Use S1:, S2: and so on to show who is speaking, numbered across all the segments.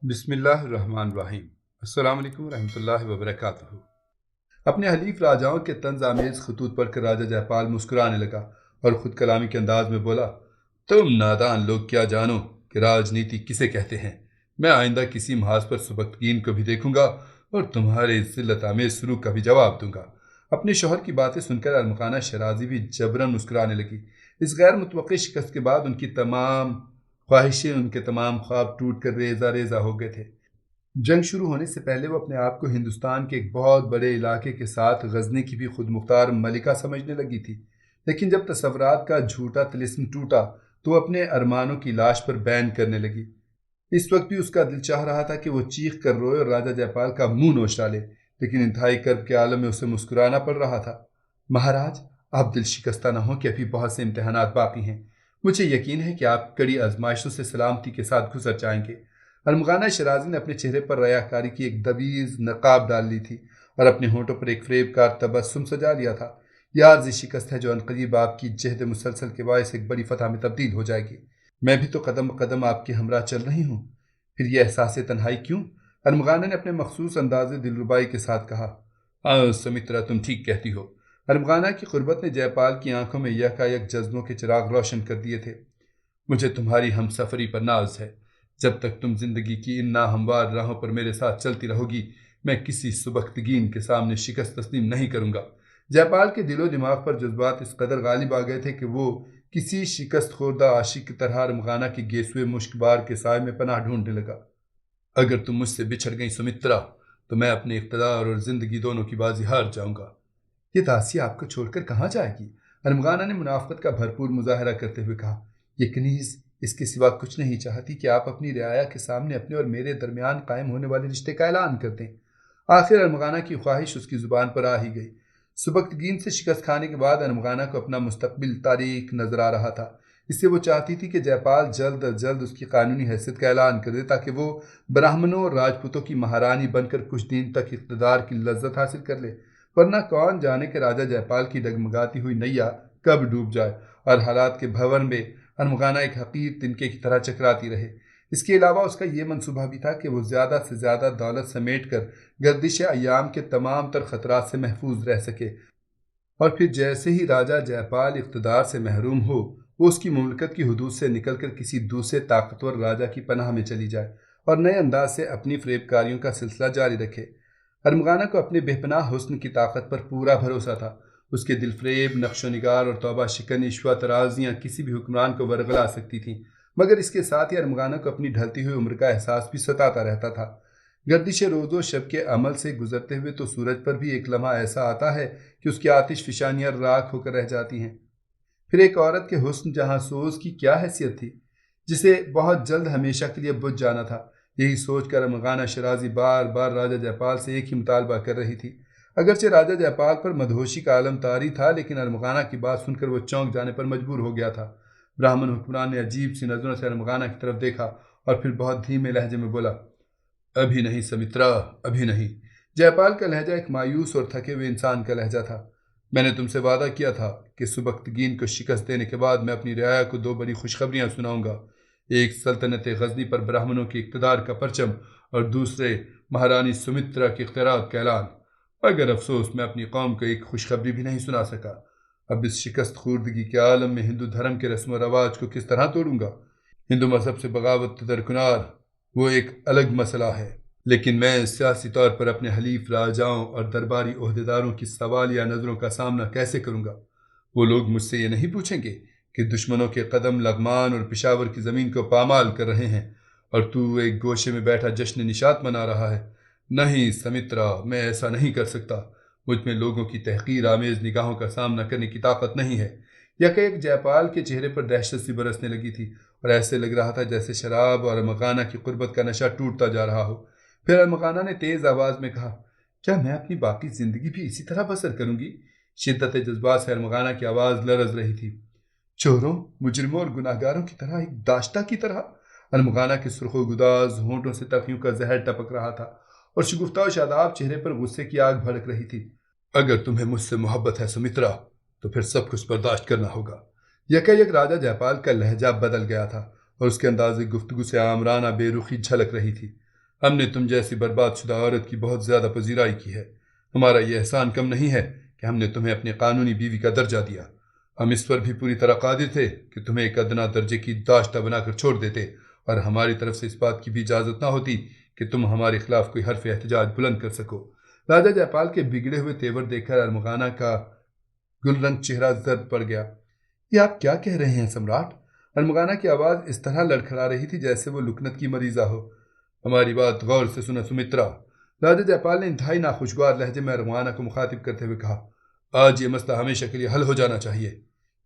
S1: بسم اللہ الرحمن الرحیم۔ السلام علیکم ورحمۃ اللہ وبرکاتہ۔ اپنے حلیف راجاؤں کے طنز آمیز خطوط پڑھ کر راجہ جے پال مسکرانے لگا اور خود کلامی کے انداز میں بولا، تم نادان لوگ کیا جانو کہ راجنیتی کسے کہتے ہیں۔ میں آئندہ کسی محاذ پر سبکتگین کو بھی دیکھوں گا اور تمہارے ذلت آمیز سلوک کا بھی جواب دوں گا۔ اپنے شوہر کی باتیں سن کر ارمغانہ شرازی بھی جبراً مسکرانے لگی۔ اس غیر متوقع شکست کے بعد ان کی تمام خواہشیں، ان کے تمام خواب ٹوٹ کر ریزہ ریزہ ہو گئے تھے۔ جنگ شروع ہونے سے پہلے وہ اپنے آپ کو ہندوستان کے ایک بہت بڑے علاقے کے ساتھ غزنی کی بھی خود مختار ملکہ سمجھنے لگی تھی، لیکن جب تصورات کا جھوٹا طلسم ٹوٹا تو وہ اپنے ارمانوں کی لاش پر بین کرنے لگی۔ اس وقت بھی اس کا دل چاہ رہا تھا کہ وہ چیخ کر روئے اور راجہ جے پال کا منہ نوچ ڈالے، لیکن انتہائی کرب کے عالم میں اسے مسکرانا پڑ رہا تھا۔ مہاراج، آپ دل شکستہ نہ ہوں کہ ابھی بہت سے امتحانات باقی ہیں۔ مجھے یقین ہے کہ آپ کڑی آزمائشوں سے سلامتی کے ساتھ گزر جائیں گے۔ ارمغانہ شرازی نے اپنے چہرے پر ریاکاری کی ایک دبیز نقاب ڈال لی تھی اور اپنے ہونٹوں پر ایک فریب کار تبسم سجا لیا تھا۔ یہ عارضی شکست ہے جو عنقریب آپ کی جہد مسلسل کے باعث ایک بڑی فتح میں تبدیل ہو جائے گی۔ میں بھی تو قدم بقدم آپ کے ہمراہ چل رہی ہوں، پھر یہ احساس تنہائی کیوں؟ ارمغانہ نے اپنے مخصوص انداز دلربائی کے ساتھ کہا۔ سمترا، تم ٹھیک کہتی ہو۔ ارمغانہ کی قربت نے جے پال کی آنکھوں میں یکایک جذبوں کے چراغ روشن کر دیے تھے۔ مجھے تمہاری ہم سفری پر ناز ہے۔ جب تک تم زندگی کی ان ناہموار راہوں پر میرے ساتھ چلتی رہو گی، میں کسی سبکتگین کے سامنے شکست تسلیم نہیں کروں گا۔ جے پال کے دل و دماغ پر جذبات اس قدر غالب آ گئے تھے کہ وہ کسی شکست خوردہ عاشق کی طرح ارمغانہ کی گیسوئے مشک بار کے سائے میں پناہ ڈھونڈنے لگا۔ اگر تم مجھ سے بچھڑ گئی سمترا، تو میں اپنے اقتدار اور زندگی دونوں کی بازی ہار جاؤں گا۔ یہ داسی آپ کو چھوڑ کر کہاں جائے گی؟ ارمغانہ نے منافقت کا بھرپور مظاہرہ کرتے ہوئے کہا۔ یہ کنیز اس کے سوا کچھ نہیں چاہتی کہ آپ اپنی رعایا کے سامنے اپنے اور میرے درمیان قائم ہونے والے رشتے کا اعلان کر دیں۔ آخر ارمغانہ کی خواہش اس کی زبان پر آ ہی گئی۔ سبکتگین سے شکست کھانے کے بعد ارمغانہ کو اپنا مستقبل تاریک نظر آ رہا تھا۔ اس سے وہ چاہتی تھی کہ جے پال جلد از جلد اس کی قانونی حیثیت کا اعلان کر دے تاکہ وہ براہمنوں اور راجپوتوں کی مہارانی بن کر کچھ دن تک اقتدار کی لذت حاصل کر لے، ورنہ کون جانے کہ راجہ جے پال کی ڈگمگاتی ہوئی نیا کب ڈوب جائے اور حالات کے بھنور میں ارمغانہ ایک حقیر تنکے کی طرح چکراتی رہے۔ اس کے علاوہ اس کا یہ منصوبہ بھی تھا کہ وہ زیادہ سے زیادہ دولت سمیٹ کر گردش ایام کے تمام تر خطرات سے محفوظ رہ سکے، اور پھر جیسے ہی راجہ جے پال اقتدار سے محروم ہو، وہ اس کی مملکت کی حدود سے نکل کر کسی دوسرے طاقتور راجہ کی پناہ میں چلی جائے اور نئے انداز سے اپنی فریب کاریوں کا سلسلہ جاری رکھے۔ ارمغانہ کو اپنے بے پناہ حسن کی طاقت پر پورا بھروسہ تھا۔ اس کے دل فریب نقش و نگار اور توبہ شکن عشوہ ترازیاں کسی بھی حکمران کو ورغلا سکتی تھیں، مگر اس کے ساتھ ہی ارمغانہ کو اپنی ڈھلتی ہوئی عمر کا احساس بھی ستاتا رہتا تھا۔ گردش روز و شب کے عمل سے گزرتے ہوئے تو سورج پر بھی ایک لمحہ ایسا آتا ہے کہ اس کی آتش فشانیاں راکھ ہو کر رہ جاتی ہیں۔ پھر ایک عورت کے حسن جہاں سوز کی کیا حیثیت تھی، جسے بہت جلد ہمیشہ کے لیے بجھ جانا تھا۔ یہی سوچ کر ارمغانہ شرازی بار بار راجہ جے پال سے ایک ہی مطالبہ کر رہی تھی۔ اگرچہ راجہ جے پال پر مدہوشی کا عالم طاری تھا، لیکن ارمغانہ کی بات سن کر وہ چونک جانے پر مجبور ہو گیا تھا۔ براہمن حکمران نے عجیب سی نظروں سے ارمغانہ کی طرف دیکھا اور پھر بہت دھیمے لہجے میں بولا، ابھی نہیں سمترا، ابھی نہیں۔ جے پال کا لہجہ ایک مایوس اور تھکے ہوئے انسان کا لہجہ تھا۔ میں نے تم سے وعدہ کیا تھا کہ سبکتگین کو شکست دینے کے بعد میں اپنی رعایا کو دو بڑی خوشخبریاں سناؤں گا، ایک سلطنت غزنی پر براہمنوں کی اقتدار کا پرچم اور دوسرے مہارانی سمترا کے اختیارات کا اعلان۔ مگر افسوس میں اپنی قوم کو ایک خوشخبری بھی نہیں سنا سکا۔ اب اس شکست خوردگی کے عالم میں ہندو دھرم کے رسم و رواج کو کس طرح توڑوں گا؟ ہندو مذہب سے بغاوت درکنار وہ ایک الگ مسئلہ ہے، لیکن میں سیاسی طور پر اپنے حلیف راجاؤں اور درباری عہدیداروں کی سوالیہ نظروں کا سامنا کیسے کروں گا؟ وہ لوگ مجھ سے یہ نہیں پوچھیں گے کہ دشمنوں کے قدم لغمان اور پشاور کی زمین کو پامال کر رہے ہیں اور تو ایک گوشے میں بیٹھا جشن نشاط منا رہا ہے۔ نہیں سمترا، میں ایسا نہیں کر سکتا۔ مجھ میں لوگوں کی تحقیر آمیز نگاہوں کا سامنا کرنے کی طاقت نہیں ہے۔ یکایک جے پال کے چہرے پر دہشت سی برسنے لگی تھی اور ایسے لگ رہا تھا جیسے شراب اور ارمغانہ کی قربت کا نشہ ٹوٹتا جا رہا ہو۔ پھر ارمغانہ نے تیز آواز میں کہا، کیا میں اپنی باقی زندگی بھی اسی طرح بسر کروں گی؟ شدت جذبات سے ارمغانہ کی آواز لرز رہی تھی۔ چوروں، مجرموں اور گناہ گاروں کی طرح، ایک داشتہ کی طرح؟ ارمغانہ کے سرخ و گداز ہونٹوں سے تلخیوں کا زہر ٹپک رہا تھا اور شگفتہ و شاداب چہرے پر غصے کی آگ بھڑک رہی تھی۔ اگر تمہیں مجھ سے محبت ہے سمترا، تو پھر سب کچھ برداشت کرنا ہوگا۔ یکایک راجہ جے پال کا لہجہ بدل گیا تھا اور اس کے انداز گفتگو سے آمرانہ بے رخی جھلک رہی تھی۔ ہم نے تم جیسی برباد شدہ عورت کی بہت زیادہ پذیرائی کی ہے۔ ہمارا یہ احسان کم نہیں ہے کہ ہم نے تمہیں اپنی قانونی بیوی کا درجہ دیا۔ ہم اس پر بھی پوری طرح قادر تھے کہ تمہیں ایک ادنا درجے کی داشتہ بنا کر چھوڑ دیتے، اور ہماری طرف سے اس بات کی بھی اجازت نہ ہوتی کہ تم ہمارے خلاف کوئی حرف احتجاج بلند کر سکو۔ راجہ جے پال کے بگڑے ہوئے تیور دیکھ کر ارمغانہ کا گل رنگ چہرہ زرد پڑ گیا۔ یہ آپ کیا کہہ رہے ہیں سمراٹ؟ ارمغانہ کی آواز اس طرح لڑکھڑا رہی تھی جیسے وہ لکنت کی مریضہ ہو۔ ہماری بات غور سے سنا سمترا، راجہ جے پال نے انتہائی ناخوشگوار لہجے میں ارمغانہ کو مخاطب کرتے ہوئے کہا۔ آج یہ مسئلہ ہمیشہ کے لیے حل ہو جانا چاہیے۔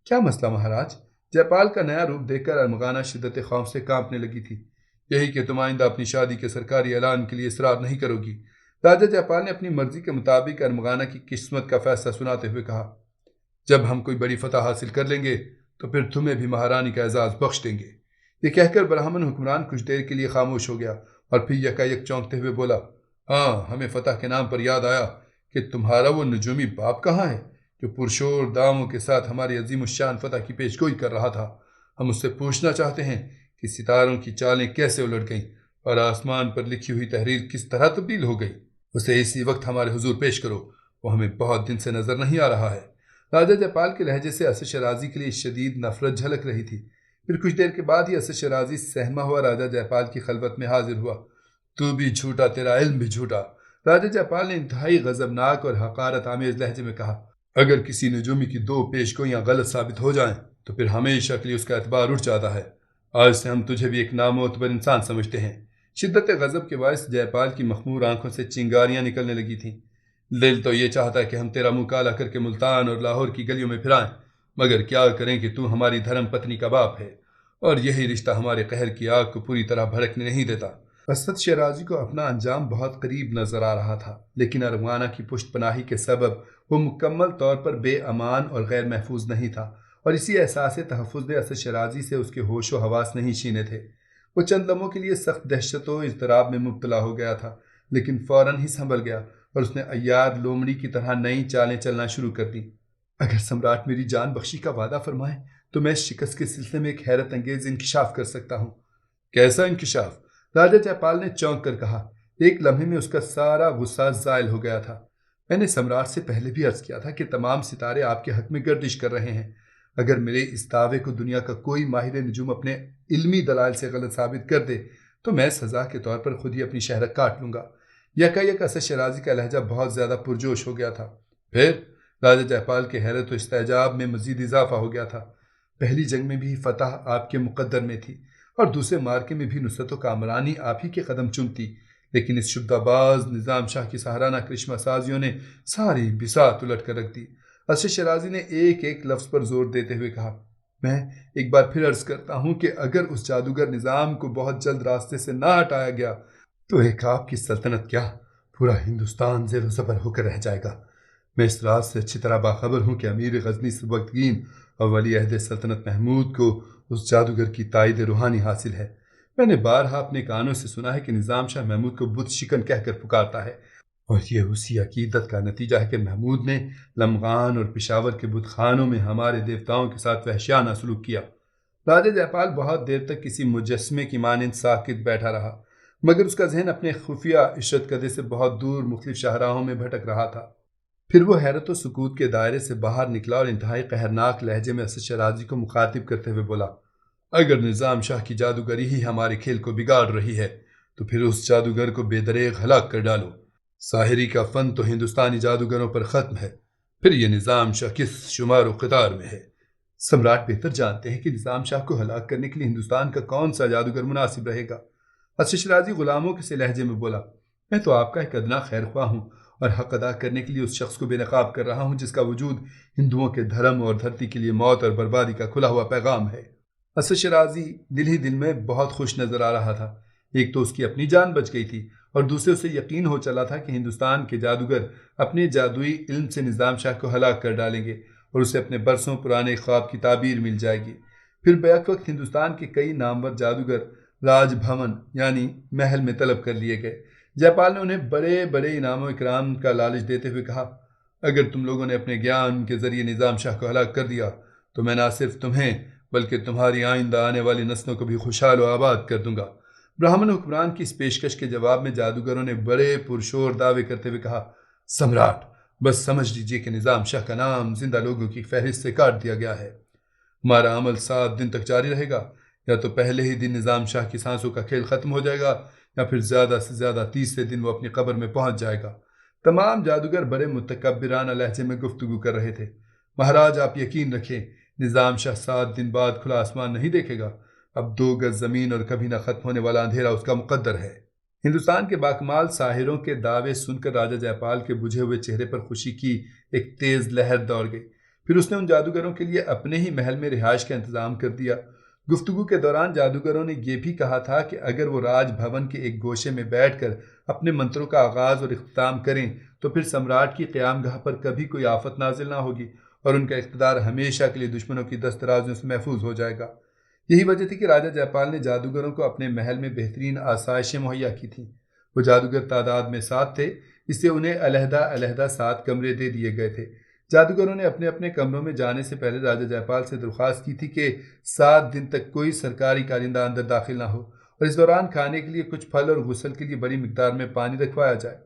S1: کیا مسئلہ مہاراج؟ جے پال کا نیا روپ دیکھ کر ارمغانہ شدت خوف سے کانپنے لگی تھی۔ یہی کہ تم آئندہ اپنی شادی کے سرکاری اعلان کے لیے اصرار نہیں کرو گی۔ راجہ جے پال نے اپنی مرضی کے مطابق ارمغانہ کی قسمت کا فیصلہ سناتے ہوئے کہا۔ جب ہم کوئی بڑی فتح حاصل کر لیں گے تو پھر تمہیں بھی مہارانی کا اعزاز بخش دیں گے۔ یہ کہہ کر برہمن حکمران کچھ دیر کے لیے خاموش ہو گیا اور پھر یکایک چونکتے ہوئے بولا، ہاں، ہمیں فتح کے نام پر یاد آیا کہ تمہارا وہ نجومی باپ کہاں ہے جو پرشور داموں کے ساتھ ہماری عظیم الشان فتح کی پیش گوئی کر رہا تھا۔ ہم اس سے پوچھنا چاہتے ہیں کہ ستاروں کی چالیں کیسے الٹ گئیں اور آسمان پر لکھی ہوئی تحریر کس طرح تبدیل ہو گئی۔ اسے اسی وقت ہمارے حضور پیش کرو، وہ ہمیں بہت دن سے نظر نہیں آ رہا ہے۔ راجہ جے پال کے لہجے سے اسد شیرازی کے لیے شدید نفرت جھلک رہی تھی۔ پھر کچھ دیر کے بعد ہی اسد شیرازی سہما ہوا راجہ جے پال کی خلوت میں حاضر ہوا۔ تو بھی جھوٹا، تیرا علم بھی جھوٹا، راجہ جے پال نے انتہائی غضبناک اور حقارت آمیز لہجے میں کہا۔ اگر کسی نجومی کی دو پیش گوئیاں غلط ثابت ہو جائیں تو پھر ہمیشہ کے لیے اس کا اعتبار اٹھ جاتا ہے۔ آج سے ہم تجھے بھی ایک نامعتبر انسان سمجھتے ہیں۔ شدت غضب کے باعث جے پال کی مخمور آنکھوں سے چنگاریاں نکلنے لگی تھیں۔ دل تو یہ چاہتا ہے کہ ہم تیرا منہ کالا کر کے ملتان اور لاہور کی گلیوں میں پھرائیں، مگر کیا کریں کہ تو ہماری دھرم پتنی کا باپ ہے، اور یہی رشتہ ہمارے قہر کی آگ کو پوری طرح بھڑکنے نہیں دیتا۔ اسد شیرازی کو اپنا انجام بہت قریب نظر آ رہا تھا، لیکن ارمغانہ کی پشت پناہی کے سبب وہ مکمل طور پر بے امان اور غیر محفوظ نہیں تھا، اور اسی احساس تحفظ نے اسد شیرازی سے اس کے ہوش و حواس نہیں چھینے تھے۔ وہ چند لمحوں کے لیے سخت دہشت و اضطراب میں مبتلا ہو گیا تھا، لیکن فوراً ہی سنبھل گیا اور اس نے عیار لومڑی کی طرح نئی چالیں چلنا شروع کر دیں۔ اگر سمراٹ میری جان بخشی کا وعدہ فرمائے تو میں اس شکست کے سلسلے میں ایک حیرت انگیز انکشاف کر سکتا ہوں۔ کیسا انکشاف؟ راجہ جے پال نے چونک کر کہا۔ ایک لمحے میں اس کا سارا غصہ زائل ہو گیا تھا۔ میں نے سمراٹ سے پہلے بھی عرض کیا تھا کہ تمام ستارے آپ کے حق میں گردش کر رہے ہیں۔ اگر میرے اس دعوے کو دنیا کا کوئی ماہر نجوم اپنے علمی دلائل سے غلط ثابت کر دے تو میں سزا کے طور پر خود ہی اپنی شہرت کاٹ لوں گا۔ یکایک اسد شیرازی کا لہجہ بہت زیادہ پرجوش ہو گیا تھا۔ پھر راجہ جے پال کے حیرت و استعجاب میں مزید اضافہ ہو گیا تھا۔ پہلی جنگ میں بھی فتح آپ کے مقدر میں تھی، اور دوسرے مارکے میں بھی نصرت و کامرانی آپ ہی کے قدم چومتی، لیکن اس شبدہ باز نظام شاہ کی سہرانہ کرشمہ سازیوں نے ساری بساط الٹ کر رکھ دی۔ اسد شیرازی نے ایک ایک لفظ پر زور دیتے ہوئے کہا، میں ایک بار پھر عرض کرتا ہوں کہ اگر اس جادوگر نظام کو بہت جلد راستے سے نہ ہٹایا گیا تو ایک آپ کی سلطنت کیا، پورا ہندوستان زیر و زبر ہو کر رہ جائے گا۔ میں اس راز سے اچھی طرح باخبر ہوں کہ امیر غزنی سبکتگین اور ولی عہد سلطنت محمود کو اس جادوگر کی تائید روحانی حاصل ہے۔ میں نے بارہا اپنے کانوں سے سنا ہے کہ نظام شاہ محمود کو بت شکن کہہ کر پکارتا ہے، اور یہ اسی عقیدت کا نتیجہ ہے کہ محمود نے لمغان اور پشاور کے بت خانوں میں ہمارے دیوتاؤں کے ساتھ وحشیانہ سلوک کیا۔ راجہ جے پال بہت دیر تک کسی مجسمے کی مانند ساکت بیٹھا رہا، مگر اس کا ذہن اپنے خفیہ عشرت کدے سے بہت دور مختلف شاہراہوں میں بھٹک رہا تھا۔ پھر وہ حیرت و سکوت کے دائرے سے باہر نکلا اور انتہائی قہرناک لہجے میں اسد شیرازی کو مخاطب کرتے ہوئے بولا، اگر نظام شاہ کی جادوگری ہی ہمارے کھیل کو بگاڑ رہی ہے تو پھر اس جادوگر کو بے دریغ ہلاک کر ڈالو۔ ساحری کا فن تو ہندوستانی جادوگروں پر ختم ہے، پھر یہ نظام شاہ کس شمار و قطار میں ہے؟ سمراٹ بہتر جانتے ہیں کہ نظام شاہ کو ہلاک کرنے کے لیے ہندوستان کا کون سا جادوگر مناسب رہے گا۔ اسد شیرازی غلاموں کے سے لہجے میں بولا، میں تو آپ کا ایک ادنا خیر خواہ ہوں اور حق ادا کرنے کے لیے اس شخص کو بے نقاب کر رہا ہوں جس کا وجود ہندوؤں کے دھرم اور دھرتی کے لیے موت اور بربادی کا کھلا ہوا پیغام ہے۔ اسد شیرازی دل ہی دل میں بہت خوش نظر آ رہا تھا۔ ایک تو اس کی اپنی جان بچ گئی تھی، اور دوسرے اسے یقین ہو چلا تھا کہ ہندوستان کے جادوگر اپنے جادوئی علم سے نظام شاہ کو ہلاک کر ڈالیں گے اور اسے اپنے برسوں پرانے خواب کی تعبیر مل جائے گی۔ پھر بیک وقت ہندوستان کے کئی نامور جادوگر راج بھون یعنی محل میں طلب کر لیے گئے۔ جے پال نے انہیں بڑے بڑے انعام و اکرام کا لالچ دیتے ہوئے کہا، اگر تم لوگوں نے اپنے گیان کے ذریعے نظام شاہ کو ہلاک کر دیا تو میں نہ صرف تمہیں بلکہ تمہاری آئندہ آنے والی نسلوں کو بھی خوشحال و آباد کر دوں گا۔ براہمن حکمران کی اس پیشکش کے جواب میں جادوگروں نے بڑے پرشور دعوے کرتے ہوئے کہا، سمراٹ، بس سمجھ لیجیے کہ نظام شاہ کا نام زندہ لوگوں کی فہرست سے کاٹ دیا گیا ہے۔ ہمارا عمل 7 دن تک جاری رہے گا، یا تو پہلے ہی دن نظام شاہ کی سانسوں کا کھیل ختم ہو جائے گا، یا پھر زیادہ سے زیادہ تیسرے دن وہ اپنی قبر میں پہنچ جائے گا۔ تمام جادوگر بڑے متکبرانہ لہجے میں گفتگو کر رہے تھے۔ مہاراج، آپ یقین رکھیں، نظام شاہ 7 دن بعد کھلا آسمان نہیں دیکھے گا۔ اب 2 گز زمین اور کبھی نہ ختم ہونے والا اندھیرا اس کا مقدر ہے۔ ہندوستان کے باکمال ساحروں کے دعوے سن کر راجہ جے پال کے بجھے ہوئے چہرے پر خوشی کی ایک تیز لہر دوڑ گئی۔ پھر اس نے ان جادوگروں کے لیے اپنے ہی محل میں رہائش کا انتظام کر دیا۔ گفتگو کے دوران جادوگروں نے یہ بھی کہا تھا کہ اگر وہ راج بھون کے ایک گوشے میں بیٹھ کر اپنے منتروں کا آغاز اور اختتام کریں تو پھر سمراٹ کی قیام گاہ پر کبھی کوئی آفت نازل نہ ہوگی اور ان کا اقتدار ہمیشہ کے لیے دشمنوں کی دست درازیوں سے محفوظ ہو جائے گا۔ یہی وجہ تھی کہ راجہ جے پال نے جادوگروں کو اپنے محل میں بہترین آسائشیں مہیا کی تھیں۔ وہ جادوگر تعداد میں 7 تھے، اس سے انہیں علیحدہ علیحدہ 7 کمرے دے دیے گئے تھے۔ جادوگروں نے اپنے اپنے کمروں میں جانے سے پہلے راجہ جے پال سے درخواست کی تھی کہ 7 دن تک کوئی سرکاری کارندہ اندر داخل نہ ہو اور اس دوران کھانے کے لیے کچھ پھل اور غسل کے لیے بڑی مقدار میں پانی رکھوایا جائے۔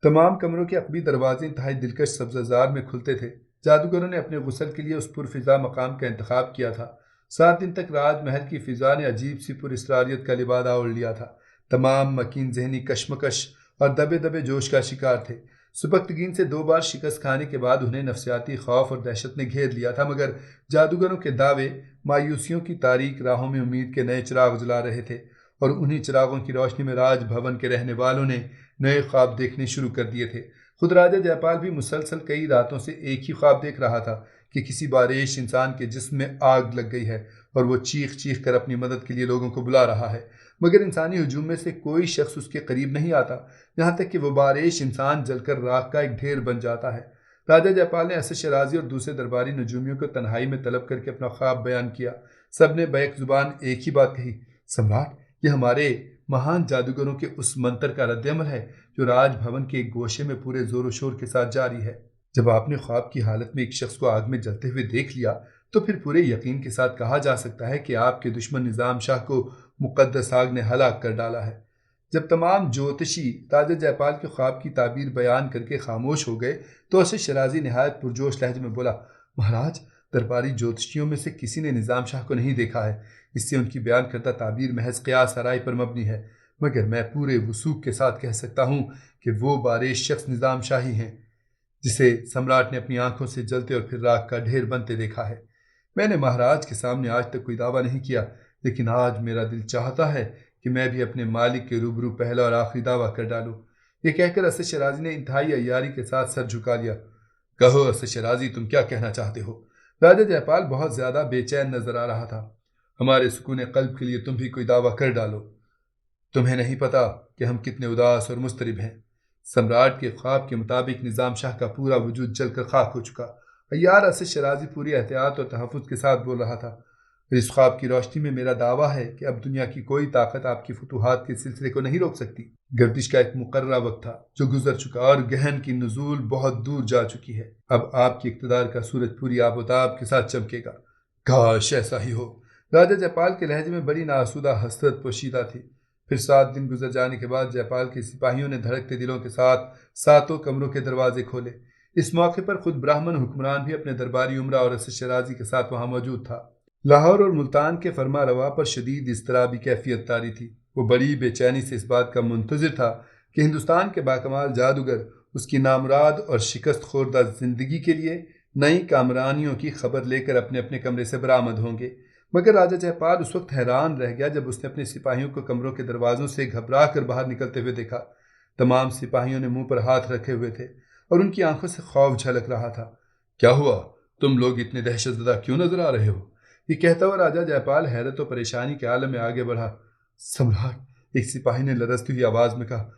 S1: تمام کمروں کے عقبی دروازے انتہائی دلکش سبزہ میں کھلتے تھے۔ جادوگروں نے اپنے غسل کے لیے اس پرفضا مقام کا انتخاب کیا تھا۔ 7 دن تک راج محل کی فضا نے عجیب سی پر اسراریت کا لبادہ اوڑھ لیا تھا۔ تمام مکین ذہنی کشمکش اور دبے دبے جوش کا شکار تھے۔ سبکتگین سے 2 بار شکست کھانے کے بعد انہیں نفسیاتی خوف اور دہشت نے گھیر لیا تھا، مگر جادوگروں کے دعوے مایوسیوں کی تاریک راہوں میں امید کے نئے چراغ جلا رہے تھے، اور انہی چراغوں کی روشنی میں راج بھون کے رہنے والوں نے نئے خواب دیکھنے شروع کر دیے تھے۔ خود راجہ جے پال بھی مسلسل کئی راتوں سے ایک ہی خواب دیکھ رہا تھا کہ کسی باریش انسان کے جسم میں آگ لگ گئی ہے اور وہ چیخ چیخ کر اپنی مدد کے لیے لوگوں کو بلا رہا ہے، مگر انسانی ہجوم میں سے کوئی شخص اس کے قریب نہیں آتا، یہاں تک کہ وہ باریش انسان جل کر راکھ کا ایک ڈھیر بن جاتا ہے۔ راجہ جے پال نے اسد شیرازی اور دوسرے درباری نجومیوں کو تنہائی میں طلب کر کے اپنا خواب بیان کیا۔ سب نے بیک زبان ایک ہی بات کہی، سمراٹ، یہ ہمارے مہان جادوگروں کے اس منتر کا رد عمل ہے جو راج بھون کے ایک گوشے میں پورے زور و شور کے ساتھ جاری ہے۔ جب آپ نے خواب کی حالت میں ایک شخص کو آگ میں جلتے ہوئے دیکھ لیا تو پھر پورے یقین کے ساتھ کہا جا سکتا ہے کہ آپ کے دشمن نظام شاہ کو مقدس آگ نے ہلاک کر ڈالا ہے۔ جب تمام جوتشی راجہ جے پال کے خواب کی تعبیر بیان کر کے خاموش ہو گئے تو اسد شیرازی نہایت پرجوش لہجے میں بولا، مہاراج، درباری جوتشیوں میں سے کسی نے نظام شاہ کو نہیں دیکھا ہے، اس سے ان کی بیان کردہ تعبیر محض قیاس آرائی پر مبنی ہے، مگر میں پورے وثوق کے ساتھ کہہ سکتا ہوں کہ وہ باریش شخص نظام شاہی ہیں جسے سمراٹ نے اپنی آنکھوں سے جلتے اور پھر راکھ کا ڈھیر بنتے دیکھا ہے۔ میں نے مہاراج کے سامنے آج تک کوئی دعویٰ نہیں کیا، لیکن آج میرا دل چاہتا ہے کہ میں بھی اپنے مالک کے روبرو پہلا اور آخری دعویٰ کر ڈالوں۔ یہ کہہ کر اسد شیرازی نے انتہائی عیاری کے ساتھ سر جھکا لیا۔ کہو اسد شیرازی، تم کیا کہنا چاہتے ہو؟ راجہ جے پال بہت زیادہ بے چین نظر آ رہا تھا۔ ہمارے سکون قلب کے لیے تم بھی کوئی دعویٰ کر ڈالو۔ تمہیں نہیں پتا کہ ہم کتنے اداس اور مضطرب ہیں۔ سمراٹ کے خواب کے مطابق نظام شاہ کا پورا وجود جل کر خاک ہو چکا۔ عیار اسد شیرازی پوری احتیاط اور تحفظ کے ساتھ بول رہا تھا، اس خواب کی روشنی میں میرا دعویٰ ہے کہ اب دنیا کی کوئی طاقت آپ کی فتوحات کے سلسلے کو نہیں روک سکتی۔ گردش کا ایک مقررہ وقت تھا جو گزر چکا اور گہن کی نزول بہت دور جا چکی ہے۔ اب آپ کی اقتدار کا سورج پوری آب و تاب کے ساتھ چمکے گا۔ کاش ایسا ہی ہو۔ راجہ جے پال کے لہجے میں بڑی ناسودہ حسرت پوشیدہ تھی۔ پھر 7 دن گزر جانے کے بعد جے پال کے سپاہیوں نے دھڑکتے دلوں کے ساتھ 7 کمروں کے دروازے کھولے۔ اس موقع پر خود براہمن حکمران بھی اپنے درباری عمرہ اور اسد شیرازی کے ساتھ وہاں موجود تھا۔ لاہور اور ملتان کے فرما روا پر شدید اضطرابی کیفیت طاری تھی۔ وہ بڑی بے چینی سے اس بات کا منتظر تھا کہ ہندوستان کے باکمال جادوگر اس کی نامراد اور شکست خوردہ زندگی کے لیے نئی کامرانیوں کی خبر لے کر اپنے اپنے کمرے سے برآمد ہوں گے، مگر راجہ جے پال اس وقت حیران رہ گیا جب اس نے اپنے سپاہیوں کو کمروں کے دروازوں سے گھبرا کر باہر نکلتے ہوئے دیکھا۔ تمام سپاہیوں نے منہ پر ہاتھ رکھے ہوئے تھے اور ان کی آنکھوں سے خوف جھلک رہا تھا۔ کیا ہوا؟ تم لوگ اتنے دہشت زدہ کیوں نظر آ رہے ہو؟ یہ کہتا ہوا راجہ جے پال حیرت و پریشانی کے عالم میں آگے بڑھا۔ سمراٹ، ایک سپاہی نے لرزتی ہوئی آواز میں کہا،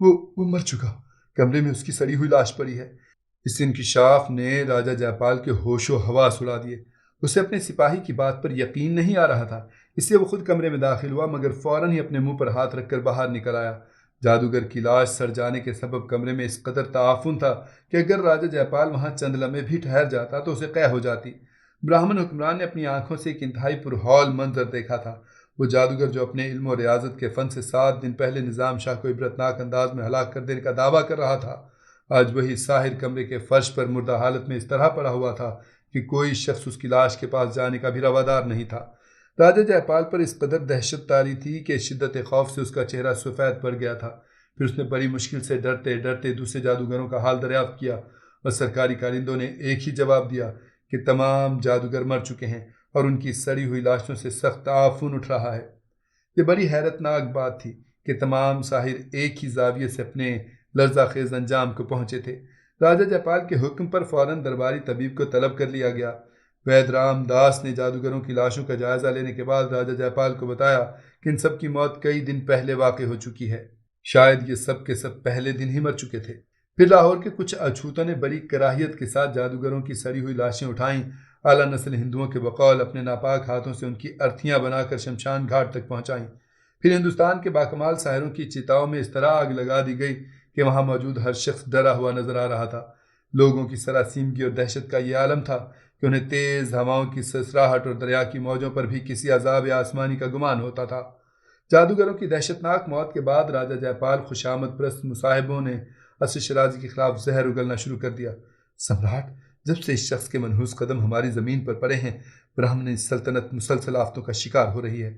S1: وہ مر چکا، کمرے میں اس کی سڑی ہوئی لاش پڑی ہے۔ اس انکشاف نے راجہ جے پال کے ہوش و حواس اڑا دیے۔ اسے اپنے سپاہی کی بات پر یقین نہیں آ رہا تھا، اس سے وہ خود کمرے میں داخل ہوا، مگر فوراً ہی اپنے منہ پر ہاتھ رکھ کر باہر نکل آیا۔ جادوگر کی لاش سڑ جانے کے سبب کمرے میں اس قدر تعفن تھا کہ اگر راجہ جے پال وہاں چند لمحے بھی ٹھہر جاتا تو اسے قے ہو جاتی۔ براہمن حکمران نے اپنی آنکھوں سے ایک انتہائی پرہول منظر دیکھا تھا۔ وہ جادوگر جو اپنے علم و ریاضت کے فن سے 7 دن پہلے نظام شاہ کو عبرتناک انداز میں ہلاک کر دینے کا دعویٰ کر رہا تھا، آج وہی ساحر کمرے کے فرش پر مردہ حالت میں اس طرح پڑا ہوا تھا کہ کوئی شخص اس کی لاش کے پاس جانے کا بھی روادار نہیں تھا۔ راجہ جے پال پر اس قدر دہشت طاری تھی کہ شدت خوف سے اس کا چہرہ سفید پڑ گیا تھا۔ پھر اس نے بڑی مشکل سے ڈرتے ڈرتے دوسرے جادوگروں کا حال دریافت کیا، اور سرکاری کارندوں نے ایک ہی جواب دیا کہ تمام جادوگر مر چکے ہیں اور ان کی سڑی ہوئی لاشوں سے سخت تعفن اٹھ رہا ہے۔ یہ بڑی حیرت ناک بات تھی کہ تمام ساحر ایک ہی زاویے سے اپنے لرزہ خیز انجام کو پہنچے تھے۔ راجہ جے پال کے حکم پر فوراً درباری طبیب کو طلب کر لیا گیا۔ وید رام داس نے جادوگروں کی لاشوں کا جائزہ لینے کے بعد راجہ جے پال کو بتایا کہ ان سب کی موت کئی دن پہلے واقع ہو چکی ہے، شاید یہ سب کے سب پہلے دن ہی مر چکے تھے۔ پھر لاہور کے کچھ اچھوتوں نے بڑی کراہیت کے ساتھ جادوگروں کی سڑی ہوئی لاشیں اٹھائیں، اعلیٰ نسل ہندوؤں کے بقول اپنے ناپاک ہاتھوں سے ان کی ارتھیاں بنا کر شمشان گھاٹ تک پہنچائیں۔ پھر ہندوستان کے باکمال ساحروں کی چتاؤں میں اس طرح آگ لگا دی گئی کہ وہاں موجود ہر شخص ڈرا ہوا نظر آ رہا تھا۔ لوگوں کی سراسیمگی اور دہشت کا یہ عالم تھا کہ انہیں تیز ہواؤں کی سسراہٹ اور دریا کی موجوں پر بھی کسی عذاب آسمانی کا گمان ہوتا تھا۔ جادوگروں کی دہشتناک موت کے بعد راجہ جے پال خوشامد پرست مصاحبوں نے اسد شیرازی کے خلاف زہر اگلنا شروع کر دیا۔ سمراٹ، جب سے اس شخص کے منحوس قدم ہماری زمین پر پڑے ہیں، برہمنی سلطنت مسلسل آفتوں کا شکار ہو رہی ہے۔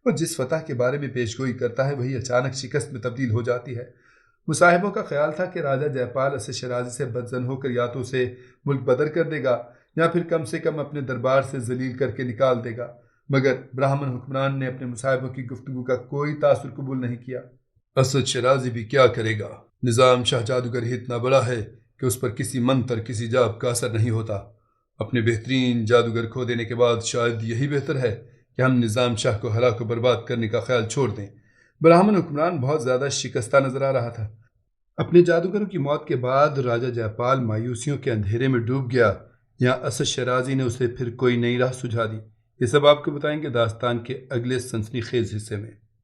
S1: وہ جس فتح کے بارے میں پیشگوئی کرتا ہے وہی اچانک شکست میں تبدیل ہو جاتی ہے۔ مصاحبوں کا خیال تھا کہ راجہ جے پال اسد شیرازی سے بدظن ہو کر یا تو اسے ملک بدر کر دے گا یا پھر کم سے کم اپنے دربار سے ذلیل کر کے نکال دے گا، مگر برہمن حکمران نے اپنے مصاحبوں کی گفتگو کا کوئی تاثر قبول نہیں کیا۔ اسد شیرازی بھی کیا کرے گا؟ نظام شاہ جادوگر ہی اتنا بڑا ہے کہ اس پر کسی منتر کسی جاب کا اثر نہیں ہوتا۔ اپنے بہترین جادوگر کھو دینے کے بعد شاید یہی بہتر ہے کہ ہم نظام شاہ کو ہلاک و برباد کرنے کا خیال چھوڑ دیں۔ برہمن حکمران بہت زیادہ شکستہ نظر آ رہا تھا۔ اپنے جادوگروں کی موت کے بعد راجہ جے پال مایوسیوں کے اندھیرے میں ڈوب گیا، یا اسد شیرازی نے اسے پھر کوئی نئی راہ سجھا دی؟ یہ سب آپ کو بتائیں گے داستان کے اگلے سنسنی خیز حصے میں۔